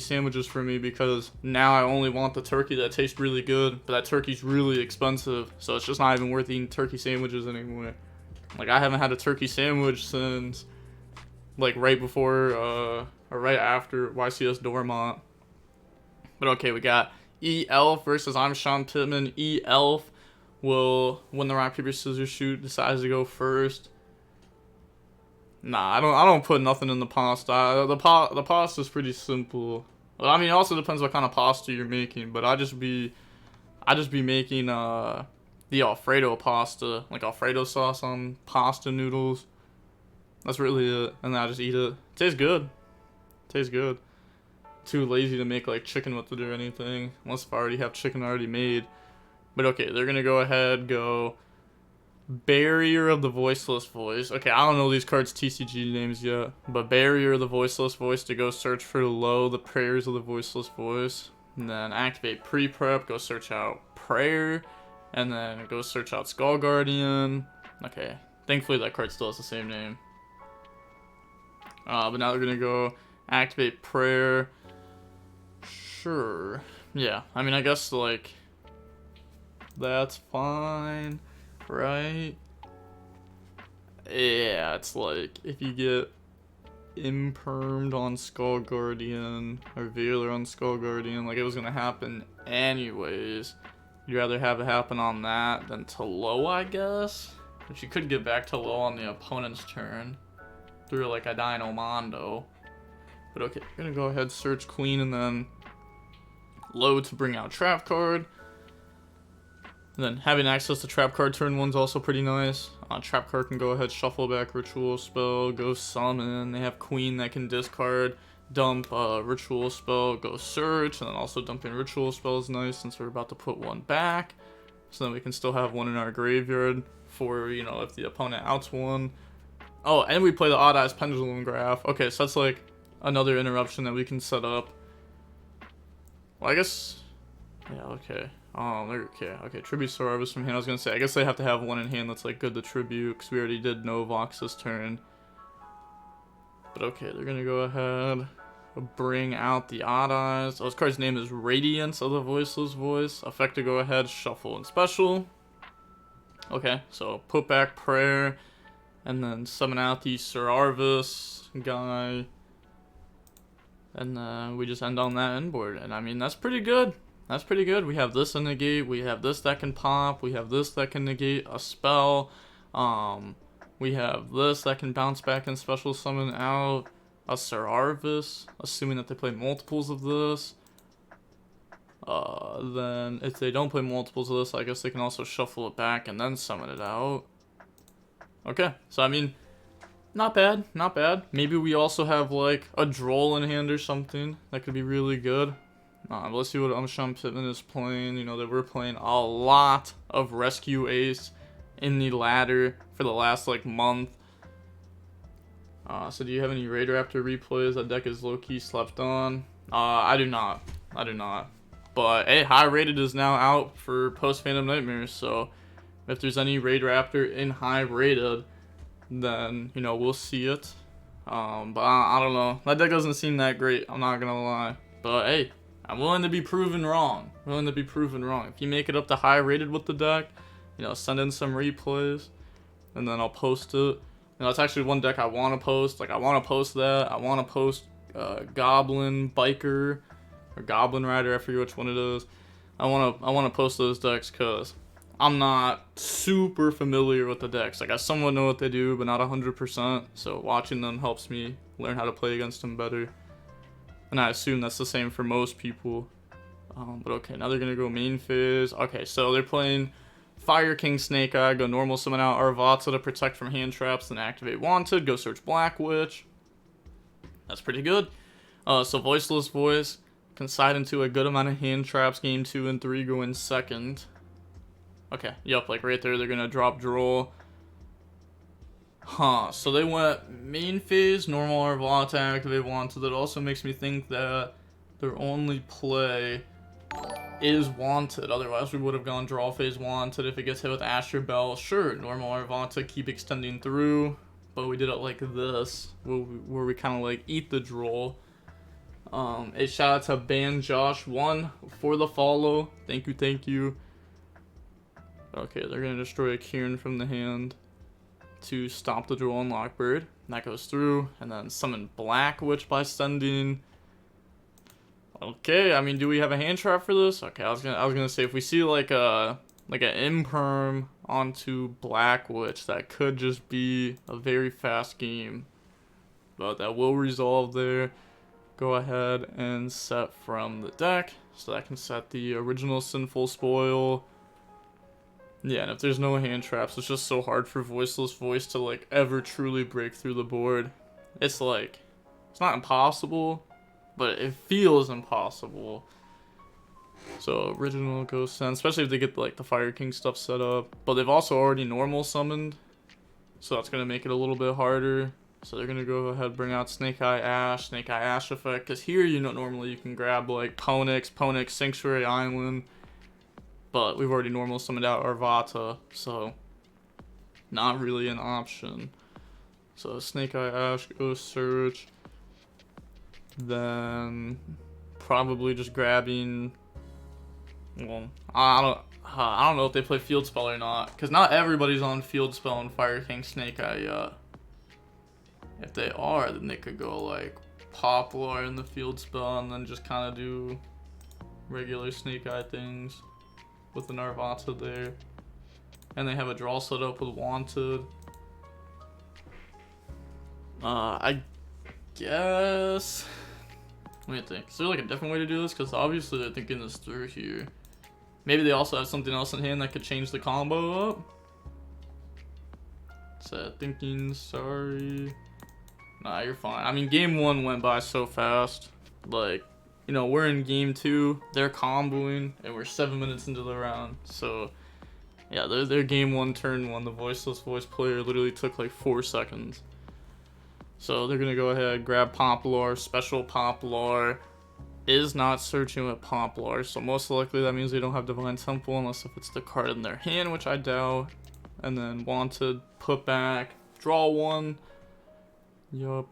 sandwiches for me, because now I only want the turkey that tastes really good, but that turkey's really expensive, so it's just not even worth eating turkey sandwiches anymore. Like, I haven't had a turkey sandwich since, like, right before, or right after YCS Dormont. But okay, we got E-Elf versus I'm Sean Pittman. E-Elf will win the rock, paper, scissors, shoot, decides to go first. Nah, I don't put nothing in the pasta. The pasta's pretty simple. Well, I mean, it also depends what kind of pasta you're making, but I just be making the Alfredo pasta, like Alfredo sauce on pasta noodles. That's really it, and then I just eat it. Tastes good. Tastes good. Too lazy to make like chicken with it or anything, unless if I already have chicken already made. But okay, they're gonna go ahead, go Barrier of the Voiceless Voice. Okay, I don't know these cards' TCG names yet, but Barrier of the Voiceless Voice to go search for low the prayers of the Voiceless Voice. And then activate pre-prep, go search out prayer, and then go search out Skull Guardian. Okay, thankfully that card still has the same name. But now they're gonna go activate prayer. Sure. Yeah, I mean, I guess like that's fine. Right? Yeah, it's like, if you get impermed on Skull Guardian, or Veiler on Skull Guardian, like it was gonna happen anyways. You'd rather have it happen on that than to low, I guess? But you could get back to low on the opponent's turn through like a Dino Mondo. But okay, we're gonna go ahead, search Queen, and then low to bring out Trap card. And then having access to Trap card turn 1's also pretty nice. Trap card can go ahead, shuffle back Ritual Spell, go summon. They have Queen that can discard, dump Ritual Spell, go search, and then also dumping Ritual Spell is nice since we're about to put one back. So then we can still have one in our graveyard for, you know, if the opponent outs one. Oh, and we play the Odd Eyes Pendulum Graph. Okay, so that's like another interruption that we can set up. Well, I guess, yeah, okay. Okay, Tribute Sword Harvest from hand. I was gonna say, I guess they have to have one in hand that's like good to tribute, because we already did Novox this turn. But okay, they're gonna go ahead, bring out the Odd Eyes. Oh, this card's name is Radiance of the Voiceless Voice. Effect to go ahead, shuffle and special. Okay, so put back prayer, and then summon out the Sir Arvis guy. And then we just end on that end board, and I mean, that's pretty good. That's pretty good. We have this in negate, we have this that can pop, we have this that can negate a spell, we have this that can bounce back and special summon out a Sir Arvis, assuming that they play multiples of this. Then if they don't play multiples of this, I guess they can also shuffle it back and then summon it out. Okay, so I mean, not bad, not bad. Maybe we also have like a Droll in hand or something that could be really good. Let's see what Sean Pittman is playing. You know that we're playing a lot of Rescue Ace in the ladder for the last like month. So do you have any Raid Raptor replays? That deck is low-key slept on. I do not. I do not. But hey, High Rated is now out for post Phantom Nightmares, so if there's any Raid Raptor in High Rated, then you know we'll see it. But I don't know. That deck doesn't seem that great. I'm not gonna lie. But hey, I'm willing to be proven wrong. Willing to be proven wrong. If you make it up to High Rated with the deck, you know, send in some replays, and then I'll post it. You know, it's actually one deck I want to post. Like, I want to post that. I want to post Goblin Biker or Goblin Rider. I forget which one it is. I want to post those decks because I'm not super familiar with the decks. Like, I somewhat know what they do, but not 100%. So watching them helps me learn how to play against them better. And I assume that's the same for most people. But okay, now they're going to go main phase. Okay, so they're playing Fire King Snake Eye. Go normal summon out Arvata to protect from hand traps. Then activate Wanted. Go search Black Witch. That's pretty good. So Voiceless Voice can side into a good amount of hand traps. Game 2 and 3 go in second. Okay, yep, like right there, they're going to drop Droll. So they went main phase, normal Arvata, activate Wanted. That also makes me think that their only play is Wanted. Otherwise, we would have gone draw phase Wanted. If it gets hit with Astro Bell, sure, normal Arvata, keep extending through. But we did it like this, where we kind of like eat the Droll. A shout out to Ban Josh1 for the follow. Thank you, thank you. Okay, they're gonna destroy a Kieran from the hand to stop the Duel on Lockbird. That goes through, and then summon Black Witch by sending. Okay, I mean, do we have a hand trap for this? Okay, I was gonna say if we see like an imperm onto Black Witch, that could just be a very fast game, but that will resolve there. Go ahead and set from the deck, so that can set the original Sinful Spoil. Yeah, and if there's no hand traps, it's just so hard for Voiceless Voice to like ever truly break through the board. It's like, it's not impossible, but it feels impossible. So original Ghost Send, especially if they get like the Fire King stuff set up. But they've also already normal summoned, so that's gonna make it a little bit harder. So they're gonna go ahead and bring out Snake Eye Ash effect, because here, you know, normally you can grab like Ponix, Sanctuary Island. But we've already normal summoned out Arvata, so not really an option. So Snake Eye Ash, Ghost Search. Then probably just grabbing. Well, I don't know if they play Field Spell or not, because not everybody's on Field Spell and Fire King Snake Eye yet. If they are, then they could go like Poplar in the Field Spell and then just kind of do regular Snake Eye things with an Arvata there. And they have a draw set up with Wanted. I guess, let me think, is there like a different way to do this? Because obviously they're thinking this through here. Maybe they also have something else in hand that could change the combo up. Sad thinking, sorry. Nah, you're fine. I mean, game 1 went by so fast. Like, you know, we're in game 2, they're comboing, and we're 7 minutes into the round. So, yeah, their game 1, turn 1, the Voiceless Voice player literally took like 4 seconds. So they're gonna go ahead, grab Poplar, special Poplar. Is not searching with Poplar, so most likely that means they don't have Divine Temple unless if it's the card in their hand, which I doubt. And then Wanted, put back, draw 1. Yup.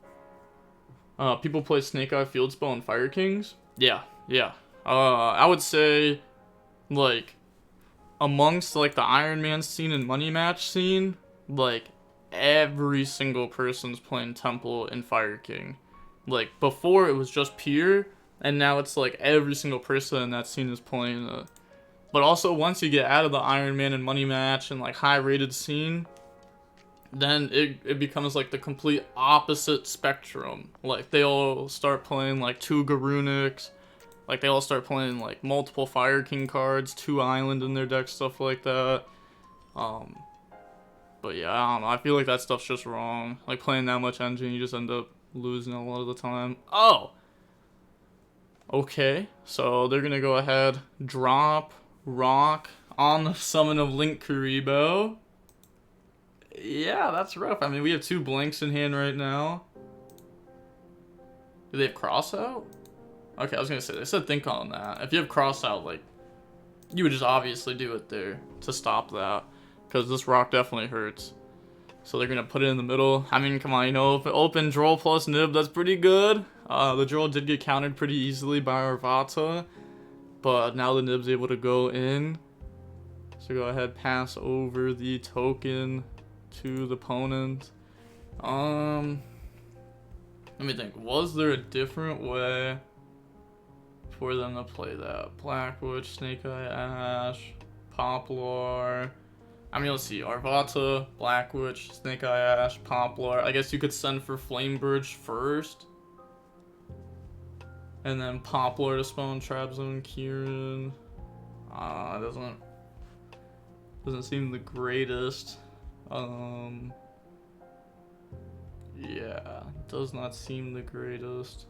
People play Snake Eye, Field Spell, and Fire Kings. Yeah. I would say, like, amongst like the Iron Man scene and Money Match scene, like every single person's playing Temple and Fire King. Like before it was just Pier, and now it's like every single person in that scene is playing it. But also once you get out of the Iron Man and Money Match and like high rated scene, then it becomes like the complete opposite spectrum. Like they all start playing like 2 Garunics, like they all start playing like multiple Fire King cards, 2 Island in their deck, stuff like that. But yeah, I don't know, I feel like that stuff's just wrong. Like playing that much engine, you just end up losing a lot of the time. Oh! Okay, so they're gonna go ahead, drop Rock on the summon of Link Kuriboh. Yeah, that's rough. I mean, we have 2 blanks in hand right now. Do they have cross out? Okay, I was gonna say, they said think on that. If you have cross out, like, you would just obviously do it there to stop that, because this rock definitely hurts. So they're gonna put it in the middle. I mean, come on, you know, if it open draw plus nib, that's pretty good. The draw did get countered pretty easily by Arvata, but now the nib's able to go in. So go ahead, pass over the token to the opponent. Let me think, was there a different way for them to play that? Black Witch, Snake Eye Ash, Poplar. I mean, let's see, Arvata, Black Witch, Snake Eye Ash, Poplar. I guess you could send for Flame Bridge first, and then Poplar to spawn Trap Zone Kieran. It doesn't seem the greatest. Yeah, does not seem the greatest.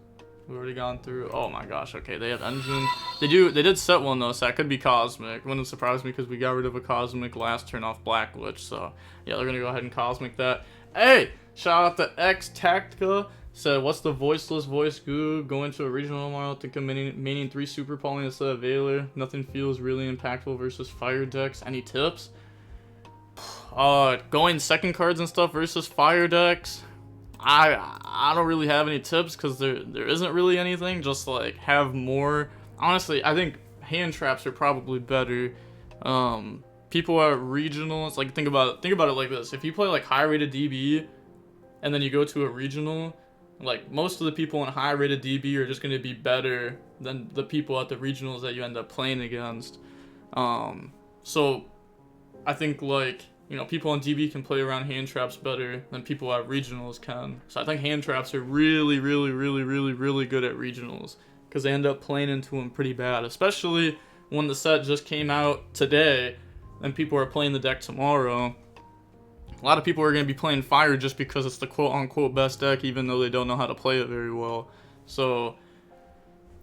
We've already gone through. Oh my gosh, okay, they have engine. They did set one though, so that could be Cosmic. Wouldn't surprise me because we got rid of a Cosmic last turn off Black Witch, so yeah, they're gonna go ahead and Cosmic that. Hey! Shout out to X Tactica. Said, what's the Voiceless Voice goo? Going to a regional tomorrow, think of maining 3 Super Poly instead of Veiler. Nothing feels really impactful versus fire decks. Any tips? Going second cards and stuff versus fire decks. I don't really have any tips because there isn't really anything. Just like have more. Honestly, I think hand traps are probably better. People at regionals, like think about it like this: if you play like high rated DB, and then you go to a regional, like most of the people in high rated DB are just gonna be better than the people at the regionals that you end up playing against. So I think like, you know, people on DB can play around hand traps better than people at regionals can. So I think hand traps are really, really, really, really, really good at regionals because they end up playing into them pretty bad, especially when the set just came out today and people are playing the deck tomorrow. A lot of people are going to be playing Fire just because it's the quote-unquote best deck, even though they don't know how to play it very well. So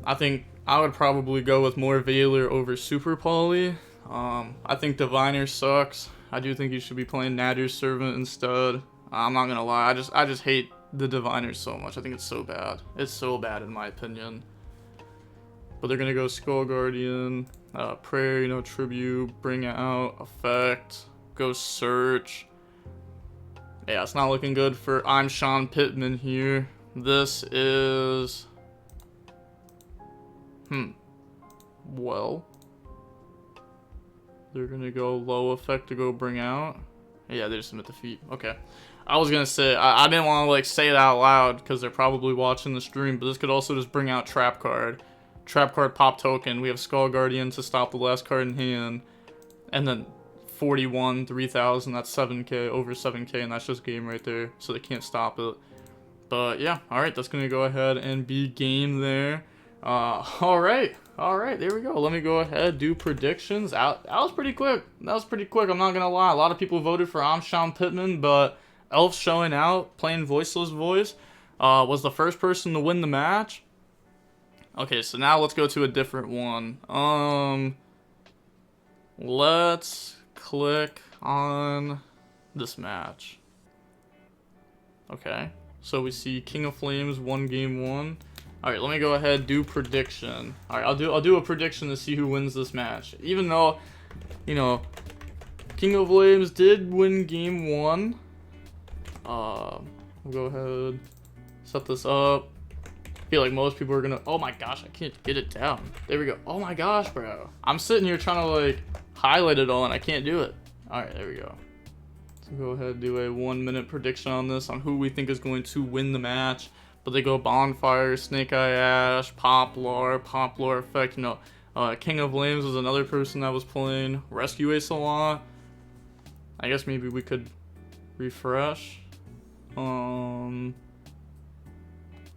I think I would probably go with more Veiler over Super Poly. I think Diviner sucks. I do think you should be playing Natter's Servant instead. I'm not going to lie. I just hate the Diviner so much. I think it's so bad. It's so bad in my opinion. But they're going to go Skull Guardian, Prayer, you know, Tribute, Bring Out, Effect, go Search. Yeah, it's not looking good for I'm Sean Pittman here. This is... Well... They're gonna go low effect to go Bring Out. Yeah, they just submit defeat. Okay. I was gonna say, I didn't want to like say it out loud because they're probably watching the stream, but this could also just bring out Trap Card. Trap Card pop token. We have Skull Guardian to stop the last card in hand. And then 41, 3,000, that's 7k, over 7k, and that's just game right there, so they can't stop it. But yeah, alright, that's gonna go ahead and be game there. Alright, there we go. Let me go ahead, do predictions. That was pretty quick. I'm not gonna lie. A lot of people voted for Sean Pittman, but Elf showing out, playing Voiceless voice, was the first person to win the match. Okay, so now let's go to a different one. Let's click on this match. Okay, so we see King of Flames won game 1. All right, let me go ahead, do prediction. All right, I'll do a prediction to see who wins this match. Even though, you know, King of Flames did win game 1. We'll go ahead, set this up. I feel like most people are gonna, oh my gosh, I can't get it down. There we go. Oh my gosh, bro. I'm sitting here trying to like highlight it all and I can't do it. All right, there we go. So go ahead and do a 1-minute prediction on this, on who we think is going to win the match. But they go Bonfire, Snake Eye Ash, Poplar Effect, you know. King of Flames was another person that was playing. Rescue Ace a lot. I guess maybe we could refresh.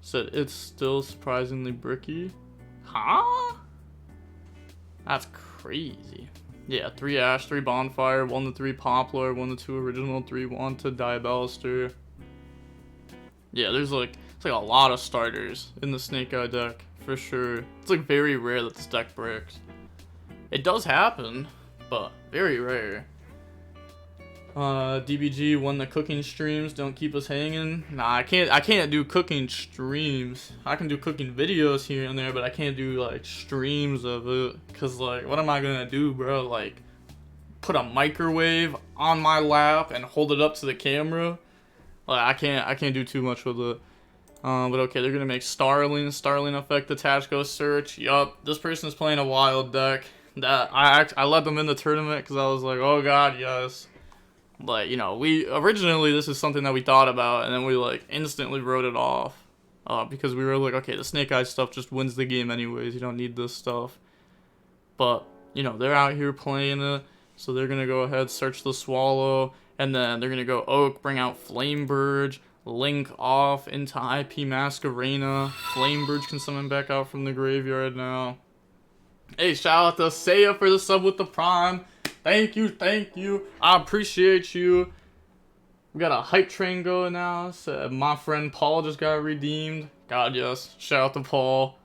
Said it's still surprisingly bricky. Huh? That's crazy. Yeah, 3 Ash, 3 Bonfire, 1 to 3 Poplar, 1 to 2 Original, 3 1 to Diabolister. Yeah, there's like, it's like a lot of starters in the Snake Eye deck, for sure. It's like very rare that this deck breaks. It does happen, but very rare. DBG won the cooking streams, don't keep us hanging. Nah, I can't do cooking streams. I can do cooking videos here and there, but I can't do like streams of it. Cause like, what am I gonna do, bro? Like, put a microwave on my lap and hold it up to the camera? Like, I can't do too much with it. But okay, they're gonna make Starling effect attached, go search. Yup, this person is playing a wild deck. That I let them in the tournament because I was like, oh god, yes. But, you know, originally this is something that we thought about, and then we, like, instantly wrote it off. Because we were like, okay, the Snake Eye stuff just wins the game anyways, you don't need this stuff. But, you know, they're out here playing it, so they're gonna go ahead, search the Swallow, and then they're gonna go Oak, bring out Flamebird, Link off into IP Masquerena. Flamebird can summon back out from the graveyard now. Hey, shout out to Saya for the sub with the Prime. Thank you. I appreciate you. We got a hype train going now. So my friend Paul just got redeemed. God, yes. Shout out to Paul.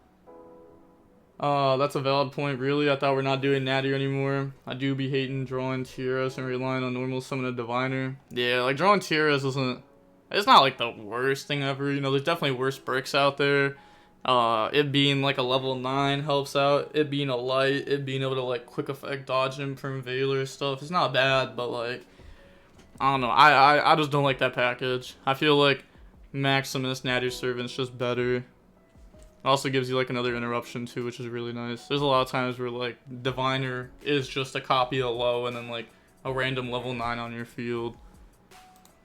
That's a valid point, really. I thought we're not doing Natty anymore. I do be hating drawing Tiaras and relying on normal summon a Diviner. Yeah, like drawing Tiaras isn't... It's not like the worst thing ever. You know, there's definitely worse bricks out there. It being like a level 9 helps out. It being a light, it being able to like quick effect dodge him from Veiler stuff. It's not bad, but like, I don't know. I just don't like that package. I feel like Maximus, Nadir Servant's just better. It also gives you like another interruption too, which is really nice. There's a lot of times where like Diviner is just a copy of low and then like a random level 9 on your field.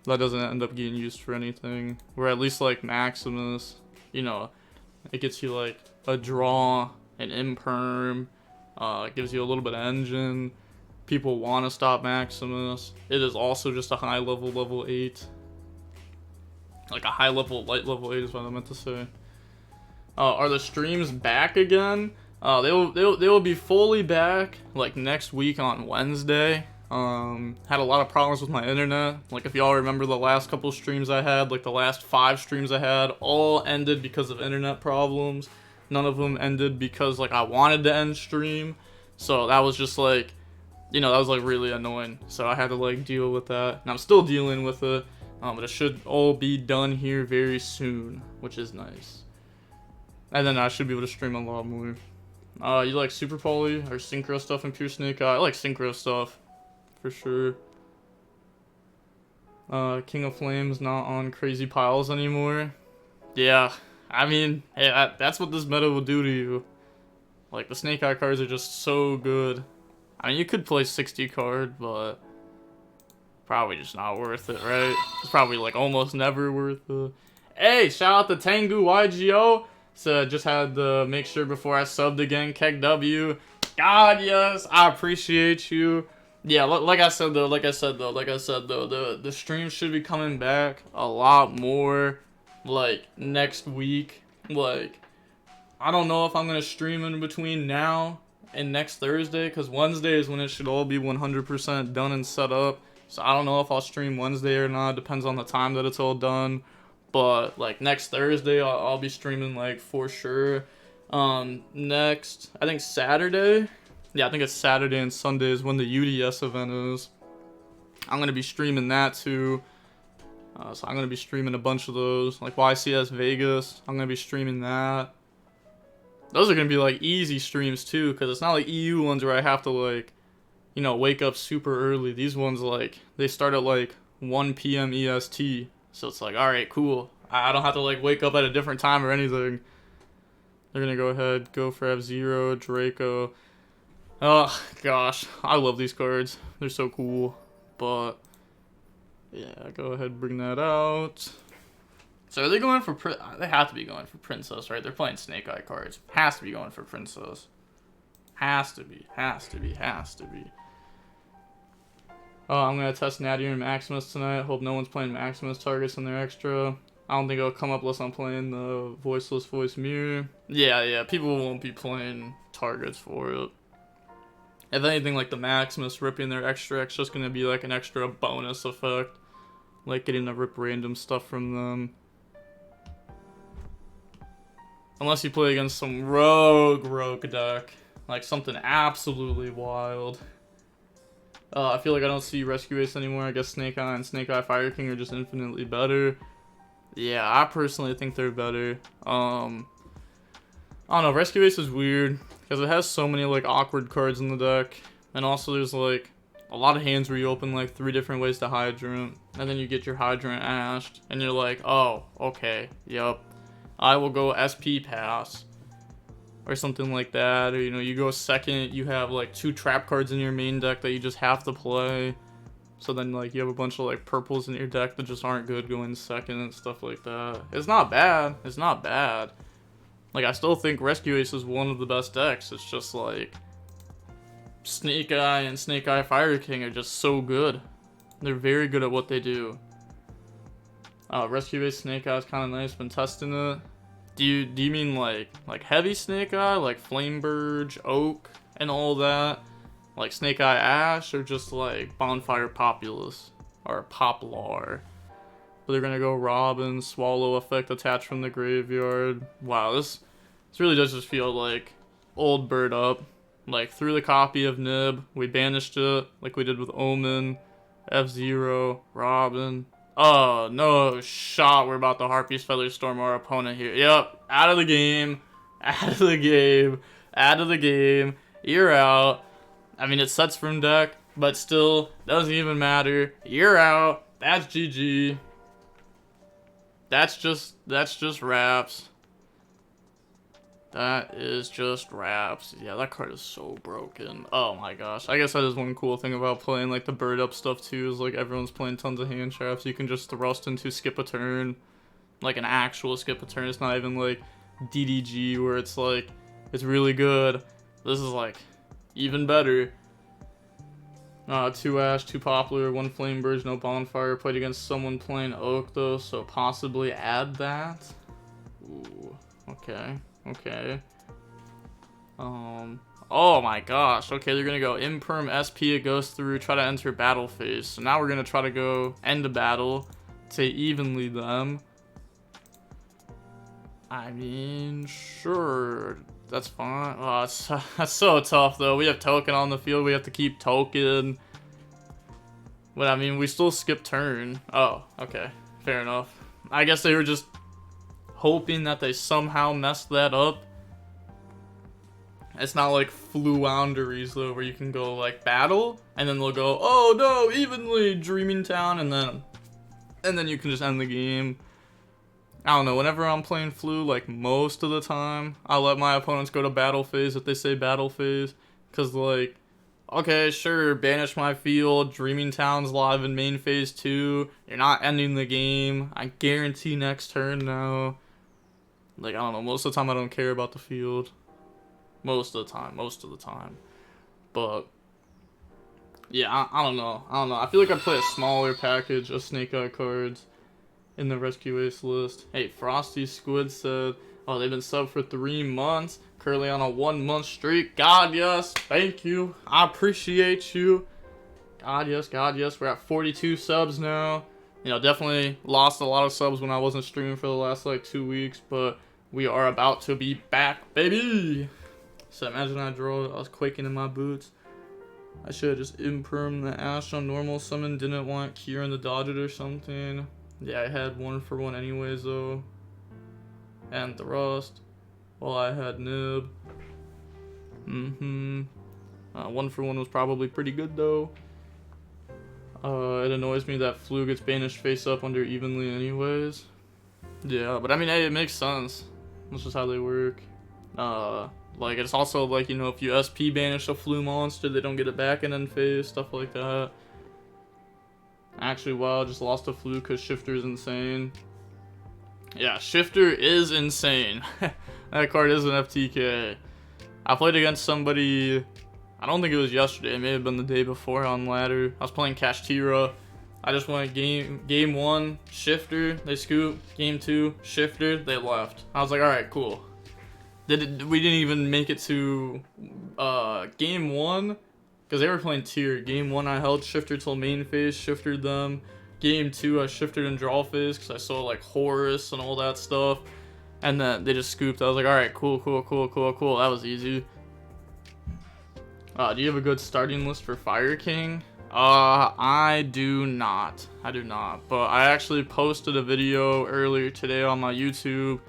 That doesn't end up getting used for anything. Where at least like Maximus, you know, it gets you like a draw, an imperm, it gives you a little bit of engine. People want to stop Maximus. It is also just a high level, level 8. Like a high level, light level 8 is what I meant to say. Are the streams back again? They will be fully back like next week on Wednesday. Had a lot of problems with my internet. Like if y'all remember the last couple streams I had, like the last 5 streams I had, all ended because of internet problems. None of them ended because like I wanted to end stream. So that was just like, you know, that was like really annoying. So I had to like deal with that. And I'm still dealing with it. But it should all be done here very soon, which is nice. And then I should be able to stream a lot more. You like Super Poly or Synchro stuff in Pure Snake Eye? I like Synchro stuff, for sure. King of Flames not on crazy piles anymore. Yeah, I mean, hey, that's what this meta will do to you. Like, the Snake Eye cards are just so good. I mean, you could play 60 card, but probably just not worth it, right? It's probably, like, almost never worth it. Hey, shout out to Tengu YuGiOh. So, just had to make sure before I subbed again, Keg W. God, yes, I appreciate you. Yeah, like I said though, the stream should be coming back a lot more, like, next week. Like, I don't know if I'm gonna stream in between now and next Thursday, because Wednesday is when it should all be 100% done and set up. So I don't know if I'll stream Wednesday or not. Depends on the time that it's all done. But like next Thursday, I'll be streaming like for sure. Next, I think Saturday. Yeah, I think it's Saturday and Sunday is when the UDS event is. I'm gonna be streaming that too. So I'm gonna be streaming a bunch of those, like YCS Vegas. I'm gonna be streaming that. Those are gonna be like easy streams too, because it's not like EU ones where I have to like, you know, wake up super early. These ones, like, they start at like 1 p.m. EST. So it's like, alright, cool. I don't have to like wake up at a different time or anything. They're gonna go ahead, go for F-Zero, Draco. Oh, gosh. I love these cards. They're so cool. But, yeah, go ahead, bring that out. So are they going for, they have to be going for Princess, right? They're playing Snake Eye cards. Has to be going for Princess. Has to be. I'm going to test Nadir and Maximus tonight. Hope no one's playing Maximus targets in their extra. I don't think it'll come up unless I'm playing the Voiceless Voice Mirror. Yeah, people won't be playing targets for it. If anything, like the Maximus ripping their extra X just going to be like an extra bonus effect. Like getting to rip random stuff from them. Unless you play against some rogue deck. Like something absolutely wild. I feel like I don't see Rescue Ace anymore. I guess Snake Eye and Snake Eye Fire King are just infinitely better. Yeah, I personally think they're better. I don't know, Rescue Ace is weird, because it has so many, like, awkward cards in the deck. And also there's, like, a lot of hands where you open, like, 3 different ways to Hydrant. And then you get your Hydrant ashed, and you're like, oh, okay, yep. I will go SP pass. Or something like that, or, you know, you go second, you have, like, 2 trap cards in your main deck that you just have to play. So then, like, you have a bunch of, like, purples in your deck that just aren't good going second and stuff like that. It's not bad. It's not bad. Like, I still think Rescue Ace is one of the best decks. It's just, like, Snake Eye and Snake Eye Fire King are just so good. They're very good at what they do. Rescue Ace Snake Eye is kind of nice. Been testing it. Do you mean like heavy Snake Eye, like Flameburge, Oak, and all that? Like Snake Eye Ash, or just like Bonfire Populous, or Poplar? But they're gonna go Robin, Swallow effect attached from the graveyard. Wow, this really does just feel like old bird up. Like through the copy of Nib, we banished it, like we did with Omen, F-Zero, Robin. Oh, no shot. We're about to Harpy's Feather Storm our opponent here. Yep. Out of the game. Out of the game. Out of the game. You're out. I mean, it sets from deck, but still, doesn't even matter. You're out. That's GG. That's just Raps. That is just Raps. Yeah, that card is so broken. Oh my gosh. I guess that is one cool thing about playing like the bird up stuff too, is like everyone's playing tons of hand traps. You can just thrust into skip a turn. Like an actual skip a turn. It's not even like DDG where it's like it's really good. This is like even better. 2 Ash, 2 Poplar, 1 Flame Bird, no Bonfire. Played against someone playing Oak though, so possibly add that. Ooh, okay. Okay. Oh my gosh. Okay, they're gonna go Imperm SP, it goes through, try to enter battle phase. So now we're gonna try to go end the battle to evenly them. I mean, sure. That's fine. Oh, that's so tough though. We have token on the field, we have to keep token. But I mean, we still skip turn. Oh, okay. Fair enough. I guess they were just hoping that they somehow messed that up. It's not like Fluounderies though, where you can go like battle, and then they'll go, oh no, evenly, Dreaming Town, and then you can just end the game. I don't know, whenever I'm playing Flu, like most of the time, I let my opponents go to battle phase if they say battle phase. Cause like, okay, sure, banish my field, Dreaming Town's live in main phase 2, you're not ending the game, I guarantee next turn now. Like, I don't know, most of the time I don't care about the field. Most of the time. But, yeah, I don't know. I feel like I play a smaller package of Snake Eye cards in the Rescue Ace list. Hey, Frosty Squid said, oh, they've been subbed for 3 months. Currently on a 1-month streak. God, yes. Thank you. I appreciate you. God, yes. We're at 42 subs now. You know, definitely lost a lot of subs when I wasn't streaming for the last, like, 2 weeks. But we are about to be back, baby. So imagine I was quaking in my boots. I should have just impermed the Ash on normal summon. Didn't want Kieran to dodge it or something. Yeah, I had 1-for-1 anyways, though. And Thrust. Well, I had Nib. 1-for-1 was probably pretty good, though. It annoys me that Flu gets banished face up under evenly anyways. Yeah, but I mean, hey, it makes sense. That's just how they work. Like, it's also like, you know, if you SP banish a Flu monster, they don't get it back in end phase, stuff like that. Actually, wow, just lost a Flu because Shifter is insane. Yeah, Shifter is insane. That card is an FTK. I played against somebody, I don't think it was yesterday, it may have been the day before on ladder. I was playing Kashtira. I just went game 1, Shifter, they scoop. Game 2, Shifter, they left. I was like, alright, cool. We didn't even make it to game 1, because they were playing tier. Game 1 I held Shifter till main phase, shifted them. Game 2 I shifted in draw phase because I saw like Horus and all that stuff. And then they just scooped. I was like, alright, cool. That was easy. Do you have a good starting list for Fire King? I do not. But I actually posted a video earlier today on my YouTube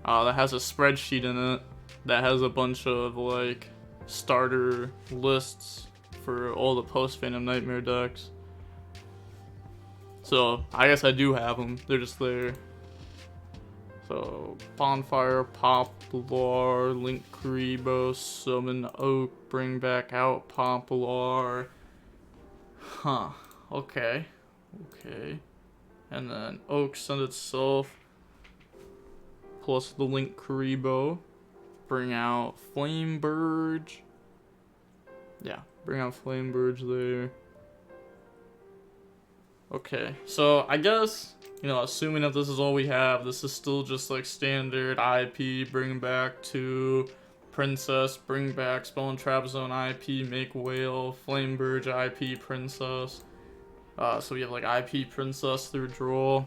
that has a spreadsheet in it that has a bunch of like starter lists for all the post-Phantom Nightmare decks. So I guess I do have them. They're just there. So Bonfire, Poplar, Link Karibo, Summon Oak, bring back out Poplar. Huh. Okay. And then Oak send itself. Plus the Link Karibo. Bring out Flamebird. Yeah, bring out Flamebird there. Okay, so I guess, you know, assuming that this is all we have, this is still just like standard IP, bring back to Princess, bring back Spell and Trap Zone IP, make Whale, Flamebird IP, Princess. So we have like IP Princess through draw.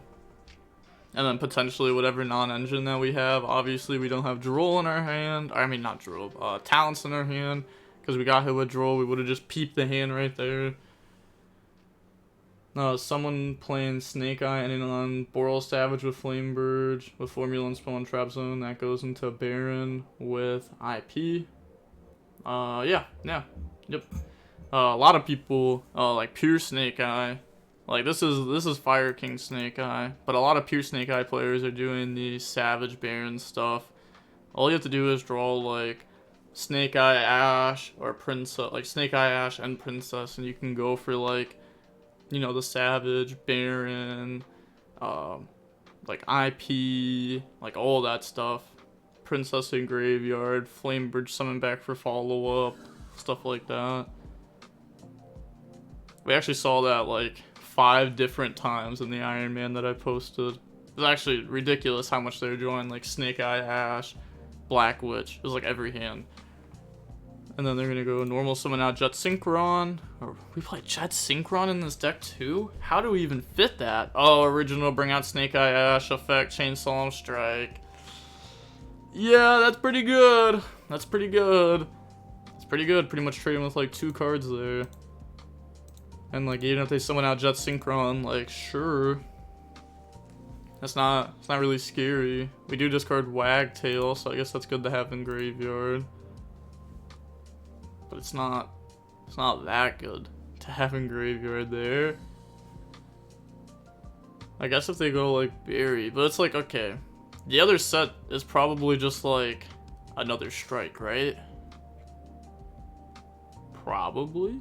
And then potentially whatever non-engine that we have. Obviously we don't have Droll in our hand. I mean, not Droll, Talents in our hand. Because we got hit with Droll, we would have just peeped the hand right there. Someone playing Snake Eye ending on Boral Savage with Flamebird, with Formula and Spell and Trap Zone. That goes into Baron with IP. Yep. A lot of people, like pure Snake Eye. Like, this is Fire King Snake Eye, but a lot of pure Snake Eye players are doing the Savage Baron stuff. All you have to do is draw, like, Snake Eye Ash or Princess, like, Snake Eye Ash and Princess, and you can go for, like, you know, the Savage, Baron, like, IP, like, all that stuff. Princess in Graveyard, Flame Bridge Summon back for follow-up, stuff like that. We actually saw that, like, 5 different times in the Iron Man that I posted. It was actually ridiculous how much they were drawing, like, Snake Eye Ash, Black Witch. It was, like, every hand. And then they're gonna go normal summon out Jet Synchron. Or we play Jet Synchron in this deck too? How do we even fit that? Oh, original, bring out Snake Eye Ash effect, Chainsaw Strike. Yeah, that's pretty good. That's pretty good. It's pretty good. Pretty much trading with like 2 cards there. And like even if they summon out Jet Synchron, like sure. It's not really scary. We do discard Wagtail, so I guess that's good to have in graveyard. But it's not that good to have in graveyard there. I guess if they go like Berry, but it's like, okay, the other set is probably just like another strike, right? Probably.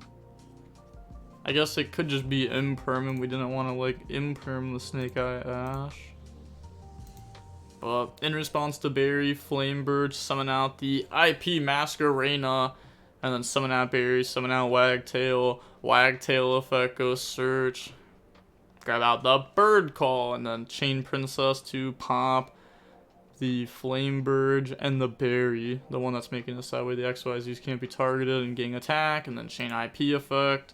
I guess it could just be imperm and we didn't want to like imperm the Snake Eye Ash. But in response to Berry, Flamebird, summon out the IP Masquerena, and then summon out Berry, summon out Wagtail, Wagtail effect, go search, grab out the Bird Call, and then Chain Princess to pop the Flamebird and the Berry, the one that's making it that way the XYZs can't be targeted and getting attack, and then Chain IP effect,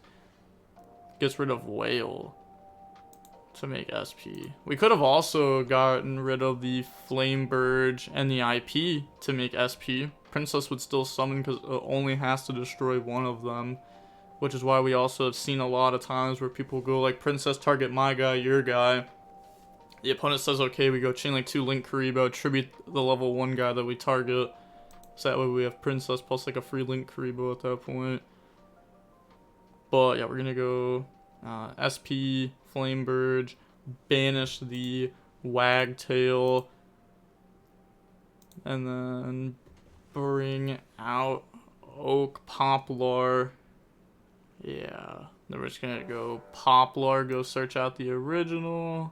gets rid of Whale to make SP. We could have also gotten rid of the Flamebird and the IP to make SP. Princess would still summon because it only has to destroy one of them, which is why we also have seen a lot of times where people go like, Princess target my guy, your guy. The opponent says okay, we go chain like 2 Link Karibo, tribute the level 1 guy that we target. So that way we have Princess plus like a free Link Karibo at that point. But yeah, we're gonna go SP, Flamebird, banish the Wagtail, and then bring out Oak Poplar. Yeah, then we're just gonna go Poplar, go search out the original.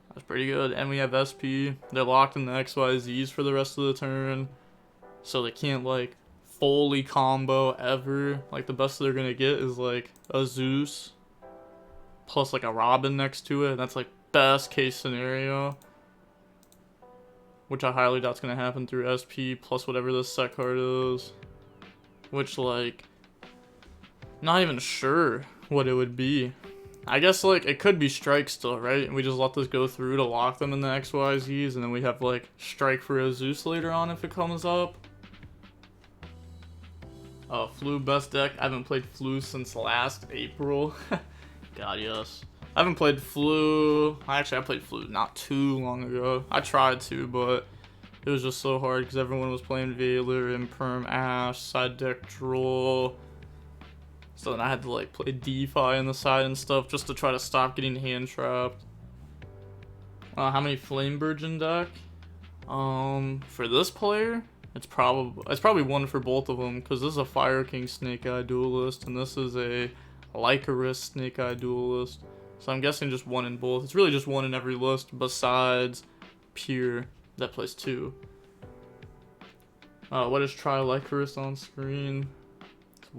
That's pretty good. And we have SP. They're locked in the XYZs for the rest of the turn, so they can't like fully combo ever. Like the best they're gonna get is like a Zeus plus like a Robin next to it. That's like best case scenario, which I highly doubt's gonna happen through SP plus whatever this set card is, which like not even sure what it would be. I guess like it could be Strike still, right? And we just let this go through to lock them in the XYZs, and then we have like Strike for a Zeus later on if it comes up. Flu best deck. I haven't played Flu since last April. God, yes. I haven't played Flu. Actually, I played Flu not too long ago. I tried to, but it was just so hard because everyone was playing Veiler, Imperm, Ash, side deck Droll. So then I had to like play DeFi on the side and stuff just to try to stop getting hand trapped. How many Flamebirds in deck? For this player, it's probably 1 for both of them because this is a Fire King Snake Eye Duelist and this is a Lycanus Snake Eye Duelist. So I'm guessing just 1 in both. It's really just 1 in every list besides Pure that plays 2. What is Try Lycanus on screen?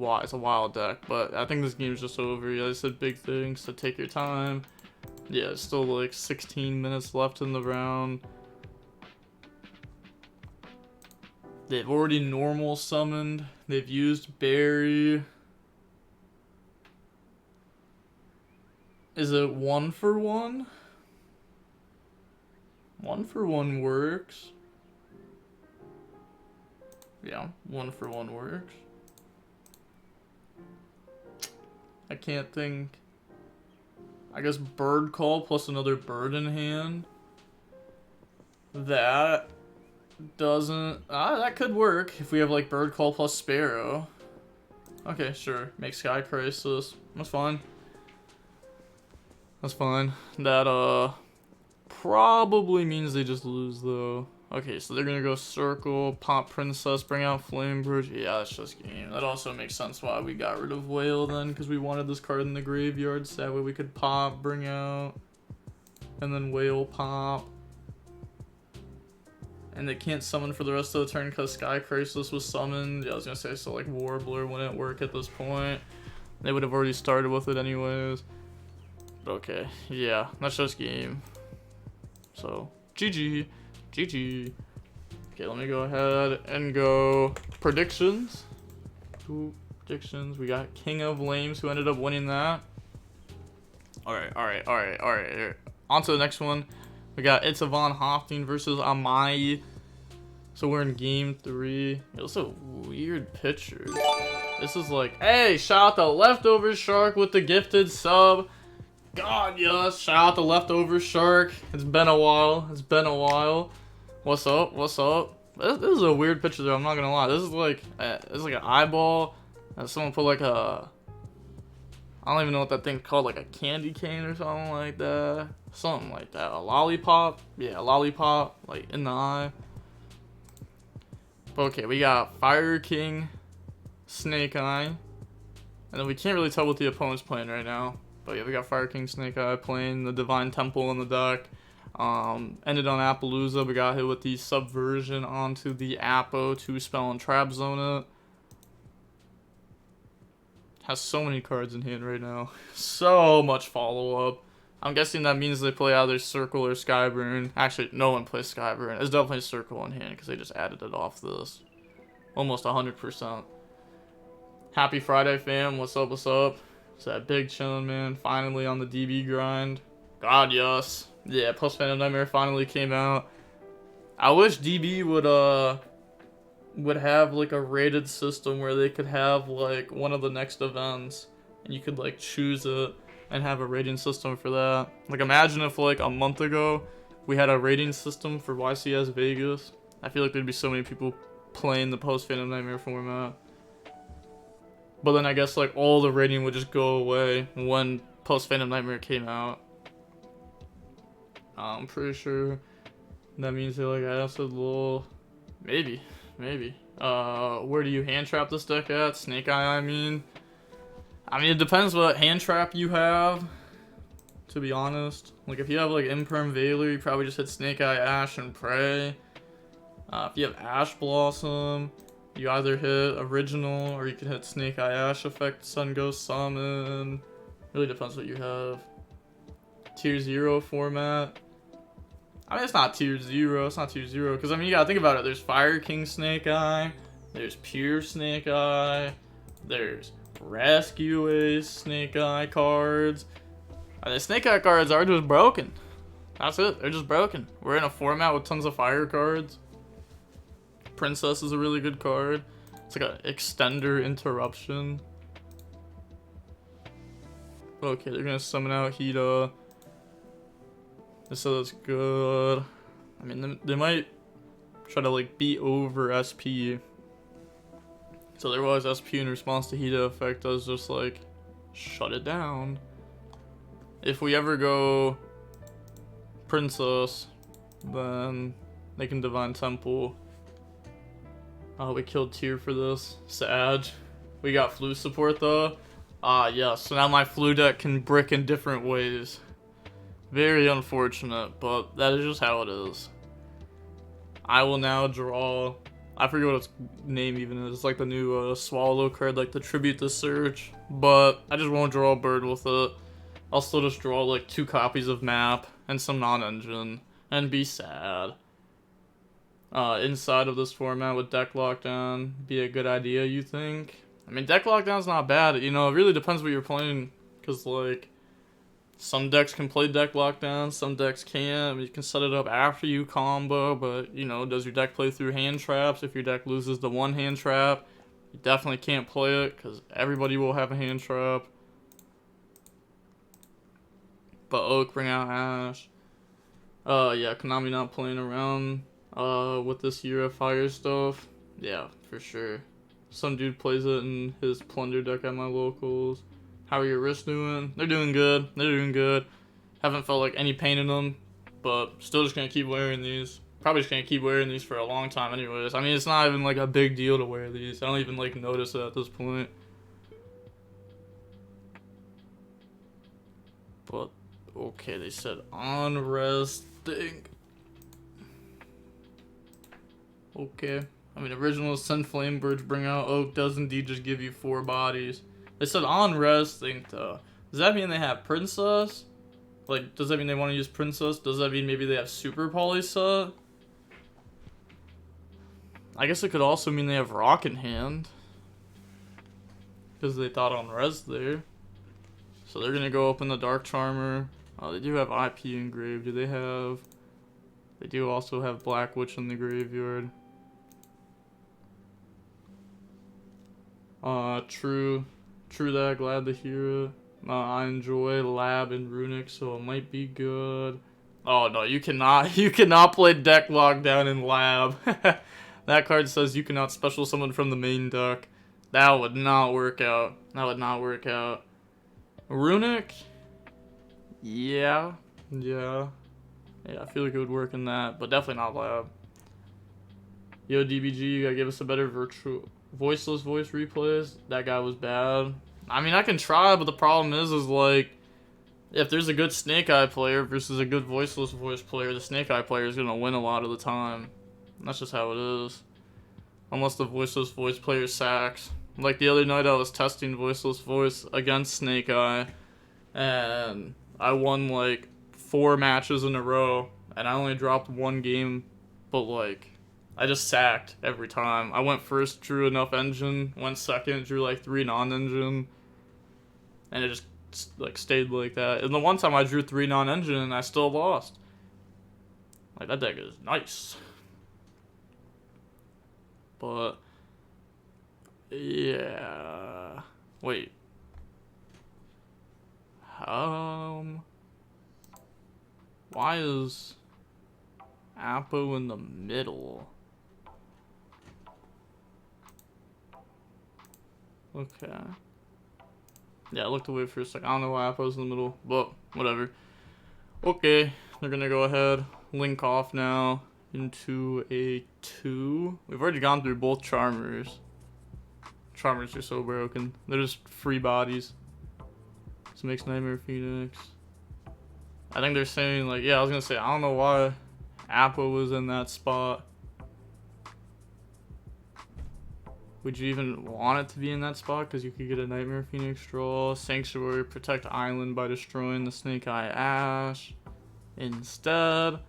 It's a wild deck, but I think this game's just over. Yeah, I said big things, so take your time. Yeah, it's still like 16 minutes left in the round. They've already normal summoned. They've used Berry. Is it 1 for 1? 1 for 1 works. Yeah, 1 for 1 works. I can't think. I guess Bird Call plus another bird in hand. That doesn't. That could work if we have like Bird Call plus Sparrow. Okay, sure. Make Sky Crisis. That's fine. That's fine. That probably means they just lose though. Okay, so they're gonna go circle, pop princess, bring out flame bridge. Yeah, that's just game. That also makes sense why we got rid of whale then, because we wanted this card in the graveyard, so that way we could pop, bring out, and then whale pop. And they can't summon for the rest of the turn because Sky Crisis was summoned. Yeah, I was gonna say, so like Warbler wouldn't work at this point. They would have already started with it anyways. But okay, yeah, that's just game. So, GG. GG. Okay, let me go ahead and go predictions. Two predictions. We got King of Lames who ended up winning that. Alright. On to the next one. We got It's a Von Hofting versus Amai. So we're in game 3. Those are weird pictures. This is like, hey, shout out the Leftover Shark with the gifted sub. God, yes, shout out the Leftover Shark. It's been a while. What's up? This is a weird picture though, I'm not gonna lie. This is like an eyeball. And someone put like a, I don't even know what that thing's called, like a candy cane or something like that. Something like that. A lollipop? Yeah, a lollipop, like in the eye. But okay, we got Fire King, Snake Eye. And then we can't really tell what the opponent's playing right now. But yeah, we got Fire King, Snake Eye playing the Divine Temple in the deck. Ended on Appaloosa, but got hit with the Subversion onto the Appo, 2-spell and Trap Zone it. Has so many cards in hand right now. So much follow-up. I'm guessing that means they play either Circle or Skyburn. Actually, no one plays Skyburn. It's definitely Circle in hand because they just added it off this. Almost 100%. Happy Friday, fam. What's up? It's that big chillin', man. Finally on the DB grind. God, yes. Yeah, Post Phantom Nightmare finally came out. I wish DB would have like a rated system where they could have like one of the next events and you could like choose it and have a rating system for that. Like imagine if like a month ago we had a rating system for YCS Vegas. I feel like there'd be so many people playing the Post Phantom Nightmare format. But then I guess like all the rating would just go away when Post Phantom Nightmare came out. I'm pretty sure that means they like asked a little, maybe. Where do you hand trap this deck at? Snake Eye, I mean it depends what hand trap you have, to be honest. Like if you have like Imperm Veiler, you probably just hit Snake Eye, Ash, and pray. If you have Ash Blossom, you either hit Original or you can hit Snake Eye, Ash Effect, Sun Ghost Summon. Really depends what you have. Tier 0 format. I mean, it's not tier 0, because I mean, you gotta think about it. There's Fire King Snake Eye, there's Pure Snake Eye, there's Rescue Ace Snake Eye cards. And the Snake Eye cards are just broken. That's it, they're just broken. We're in a format with tons of fire cards. Princess is a really good card. It's like an extender interruption. Okay, they're gonna summon out Hida. So that's good. I mean, they might try to like beat over SP. So there was SP in response to Hida effect. I was just like, shut it down. If we ever go Princess, then they can Divine Temple. Oh, we killed Tier for this. Sad. We got Flu support though. Yes. So now my Flu deck can brick in different ways. Very unfortunate, but that is just how it is. I will now draw, I forget what its name even is. It's like the new Swallow card, like the Tribute to Search. But I just won't draw a bird with it. I'll still just draw like 2 copies of map and some non-engine and be sad. Inside of this format with deck lockdown be a good idea, you think? I mean, deck lockdown's not bad. You know, it really depends what you're playing, because like some decks can play deck lockdown, some decks can't. I mean, you can set it up after you combo, but you know, does your deck play through hand traps? If your deck loses the one hand trap, you definitely can't play it because everybody will have a hand trap. But Oak, bring out Ash. Yeah, Konami not playing around with this year of fire stuff. Yeah, for sure. Some dude plays it in his Plunder deck at my locals. How are your wrists doing? They're doing good. Haven't felt like any pain in them, but still just gonna keep wearing these. Probably just gonna keep wearing these for a long time anyways. I mean, it's not even like a big deal to wear these. I don't even like notice it at this point. But, okay, they said on resting. Okay. I mean, original Sun Flame Birds Bring Out Oak does indeed just give you 4 bodies. They said on resting, though. Does that mean they have Princess? Like, does that mean they want to use Princess? Does that mean maybe they have Super Poly set? I guess it could also mean they have Rock in Hand. Because they thought on res there. So they're going to go open the Dark Charmer. Oh, they do have IP engraved. Do they have... They do also have Black Witch in the graveyard. True that, glad to hear it. I enjoy Lab and Runic, so it might be good. Oh no, you cannot play deck lockdown in Lab. That card says you cannot special summon from the main deck. That would not work out. That would not work out. Runic? Yeah, I feel like it would work in that, but definitely not Lab. Yo, DBG, you gotta give us a better voiceless voice replays. That guy was bad. I mean, I can try, but the problem is like, if there's a good Snake Eye player versus a good voiceless voice player, the Snake Eye player is gonna win a lot of the time. That's just how it is. Unless the voiceless voice player sacks. Like the other night, I was testing voiceless voice against Snake Eye, and I won like 4 matches in a row, and I only dropped 1 game, but like, I just sacked every time. I went first, drew enough engine, went second, drew like 3 non-engine, and it just like stayed like that. And the one time I drew 3 non-engine and I still lost. Like, that deck is nice. But yeah, wait. Why is Appo in the middle? Okay. Yeah, I looked away for a second. I don't know why Appo's in the middle, but whatever. Okay, they're gonna go ahead, link off now into a 2. We've already gone through both Charmers. Charmers are so broken. They're just free bodies. This makes Nightmare Phoenix. I think they're saying, like, yeah, I was gonna say, I don't know why Appo was in that spot. Would you even want it to be in that spot? Because you could get a Nightmare Phoenix draw. Sanctuary, protect Island by destroying the Snake Eye Ash instead.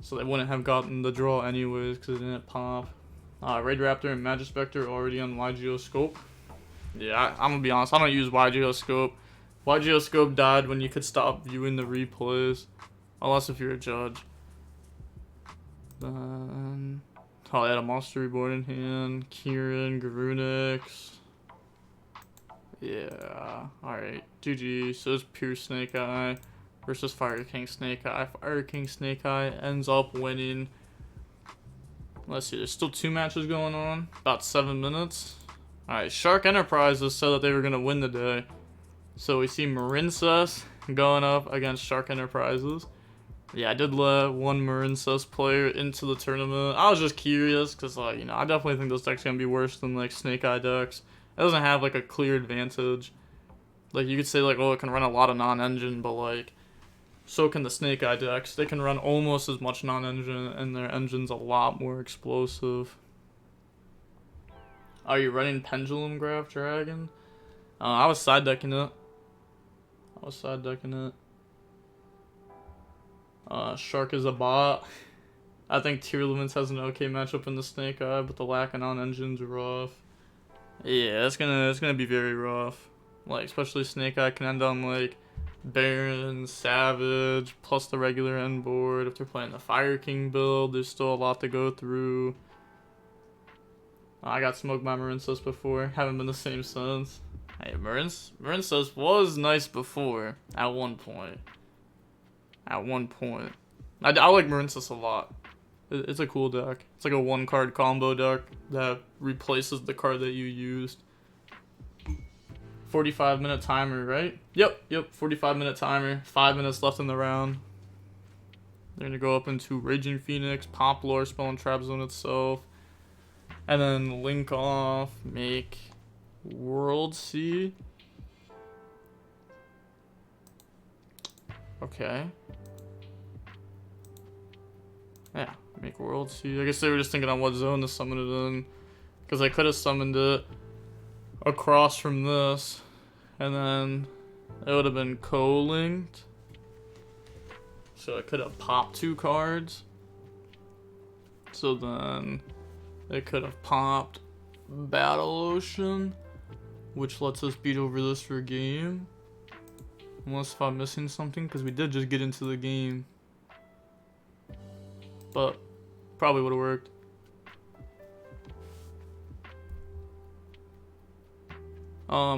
So they wouldn't have gotten the draw anyways because it didn't pop. Raid Raptor and Magic Spectre already on YuGiOh Scope. Yeah, I'm gonna be honest, I don't use YuGiOh Scope. YuGiOh Scope died when you could stop viewing the replays. Unless if you're a judge. Then... Oh, they had a Monster Reborn in hand. Kieran, Garunix. Yeah, alright. GG. So it's pure Snake Eye versus Fire King Snake Eye. Fire King Snake Eye ends up winning. Let's see, there's still 2 matches going on. About 7 minutes. Alright, Shark Enterprises said that they were going to win the day. So we see Marincess going up against Shark Enterprises. Yeah, I did let one Marincess player into the tournament. I was just curious, because, like, you know, I definitely think this deck's going to be worse than, like, Snake Eye decks. It doesn't have, like, a clear advantage. Like, you could say, like, oh, it can run a lot of non-engine, but, like, so can the Snake Eye decks. They can run almost as much non-engine, and their engine's a lot more explosive. Are you running Pendulum Graph Dragon? I was side decking it. Shark is a bot. I think Tier Limits has an okay matchup in the Snake Eye, but the lack of non-engine's rough. Yeah, it's gonna be very rough. Like, especially Snake Eye can end on, like, Baron, Savage, plus the regular end board. If they're playing the Fire King build, there's still a lot to go through. I got smoked by Marincess before. Haven't been the same since. Hey, Marincess was nice before, at one point. I like Marincess a lot. It's a cool deck. It's like a 1-card combo deck that replaces the card that you used. 45-minute timer, right? Yep, 45-minute timer. 5 minutes left in the round. They're gonna go up into Raging Phoenix, Pop Lore, Spell and Trap Zone itself. And then link off, make World C. Okay. Yeah, make World C. I guess they were just thinking on what zone to summon it in. Because I could have summoned it across from this. And then it would have been co-linked. So I could have popped 2 cards. So then it could have popped Battle Ocean, which lets us beat over this for a game. Unless if I'm missing something, because we did just get into the game. But probably would have worked.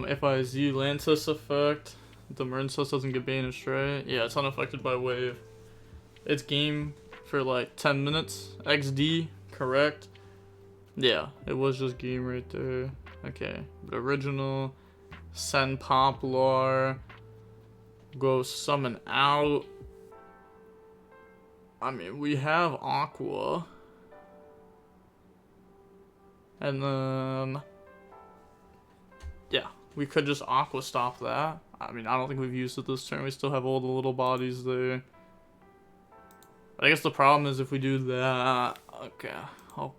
If I Z Lantis effect, the Marincess doesn't get banished, right? Yeah, it's unaffected by wave. It's game for like 10 minutes. XD, correct? Yeah, it was just game right there. Okay, but original, send Poplar, go summon out. I mean, we have Aqua. And then, yeah, we could just Aqua stop that. I mean, I don't think we've used it this turn. We still have all the little bodies there. But I guess the problem is if we do that. Okay. I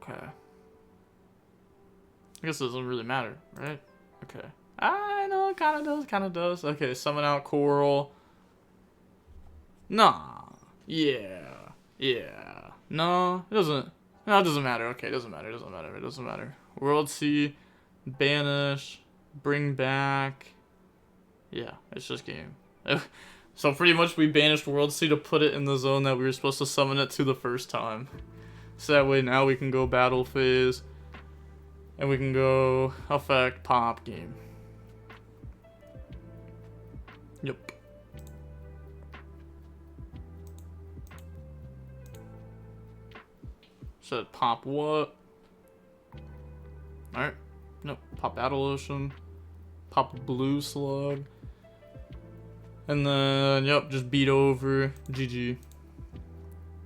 guess it doesn't really matter, right? Okay. I know it kind of does. Okay, summon out Coral. Nah. Yeah. No, it doesn't. No, it doesn't matter. Okay, it doesn't matter. World C, banish, bring back. Yeah, it's just game. So pretty much we banished World C to put it in the zone that we were supposed to summon it to the first time. So that way now we can go battle phase. And we can go effect, pop, game. Yep. Said pop what? Alright. Nope. Pop Battle Ocean. Pop Blue Slug. And then, yep, just beat over. GG.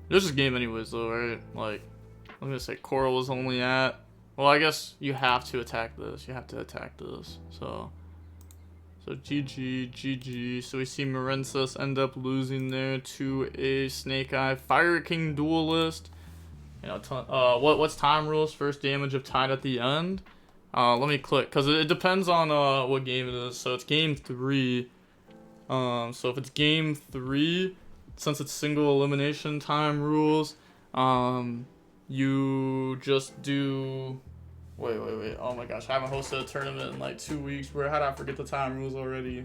This is game anyways though, right? Like, I'm gonna say Coral is only at... Well, I guess you have to attack this. So GG. So we see Marincess end up losing there to a Snake Eye Fire King Duelist. You know, what's time rules? First damage if tied at the end. Let me click because it depends on what game it is. So it's game 3. So if it's game 3, since it's single elimination time rules, you just do. Wait. Oh my gosh, I haven't hosted a tournament in like 2 weeks. How did I forget the time rules already?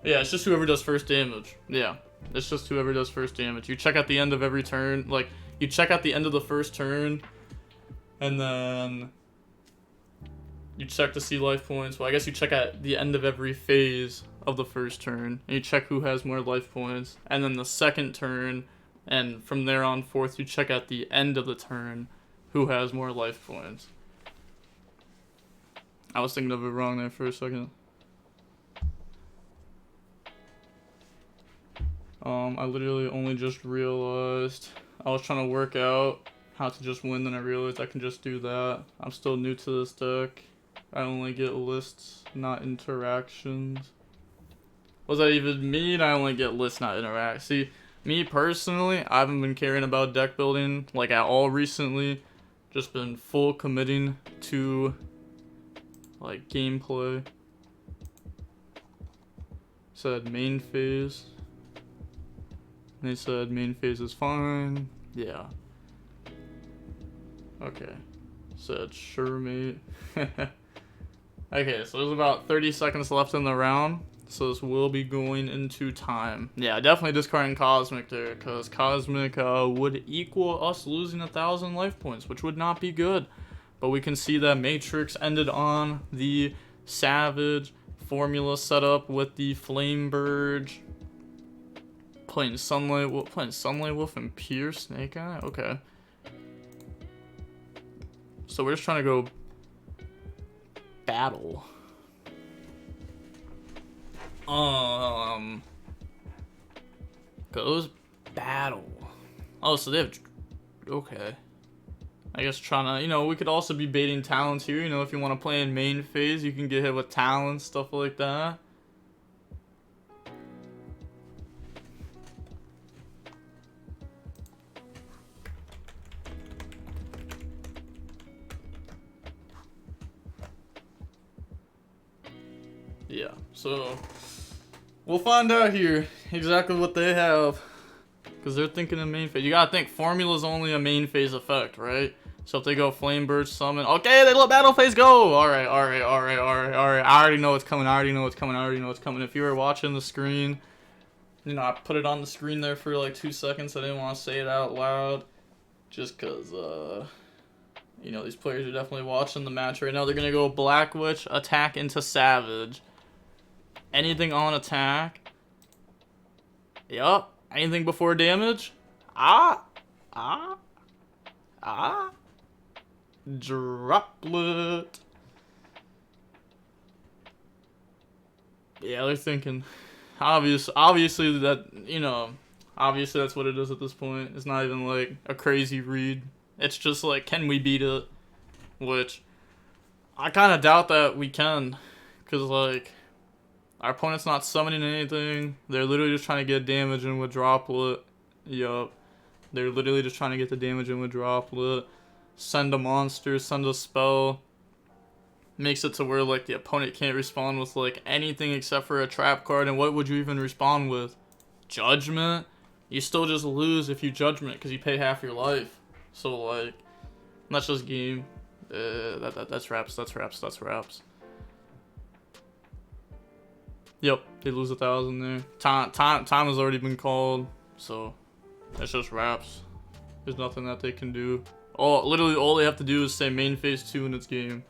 Yeah, it's just whoever does first damage. Yeah, it's just whoever does first damage. You check at the end of every turn. Like, you check at the end of the first turn, and then you check to see life points. Well, I guess you check at the end of every phase of the first turn, and you check who has more life points. And then the second turn, and from there on forth, you check at the end of the turn who has more life points. I was thinking of it wrong there for a second. I literally only just realized I was trying to work out how to just win, then I realized I can just do that. I'm still new to this deck. I only get lists, not interactions. What does that even mean? I only get lists, not interact. See, me personally, I haven't been caring about deck building like at all recently. Just been full committing to like gameplay. Said main phase. They said main phase is fine. Yeah. Okay. Said sure, mate. Okay, so there's about 30 seconds left in the round. So this will be going into time. Yeah, definitely discarding Cosmic there, because Cosmic would equal us losing 1,000 life points, which would not be good. But we can see that Matrix ended on the Savage formula setup with the Flame Burge. Playing Sunlight Wolf and Pure Snake Eye? Okay. So we're just trying to go... battle. Goes battle. Oh, so they have. Okay. I guess trying to, you know, we could also be baiting talents here. You know, if you want to play in main phase, you can get hit with talents, stuff like that. Yeah, so we'll find out here exactly what they have. Because they're thinking of main phase. You gotta think, formula's only a main phase effect, right? So if they go Flame Burst, Summon. Okay, they let battle phase go! Alright. I already know what's coming. If you were watching the screen, you know, I put it on the screen there for like 2 seconds. I didn't want to say it out loud. Just because, you know, these players are definitely watching the match right now. They're gonna go Black Witch, attack into Savage. Anything on attack. Yup. Anything before damage? Droplet. Yeah, they're thinking. Obviously that, you know, obviously that's what it is at this point. It's not even like a crazy read. It's just like, can we beat it? Which, I kind of doubt that we can. Because, like, our opponent's not summoning anything. They're literally just trying to get damage in with Droplet. Yup. They're literally just trying to get the damage in with Droplet. Send a monster, send a spell. Makes it to where, like, the opponent can't respond with, like, anything except for a trap card. And what would you even respond with? Judgment? You still just lose if you Judgment because you pay half your life. So, like, that's just game. That's wraps. Yep, they lose 1,000 there. Time has already been called, so it's just wraps. There's nothing that they can do. Literally all they have to do is say main phase 2 in its game.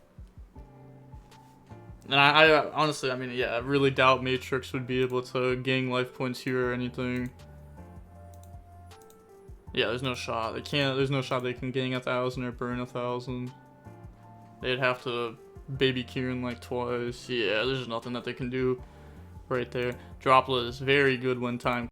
And I honestly, I mean, yeah, I really doubt Matrix would be able to gain life points here or anything. Yeah, there's no shot. There's no shot they can gain 1,000 or burn 1,000. They'd have to baby Kieran like twice. Yeah, there's nothing that they can do right there. Droplet is very good when time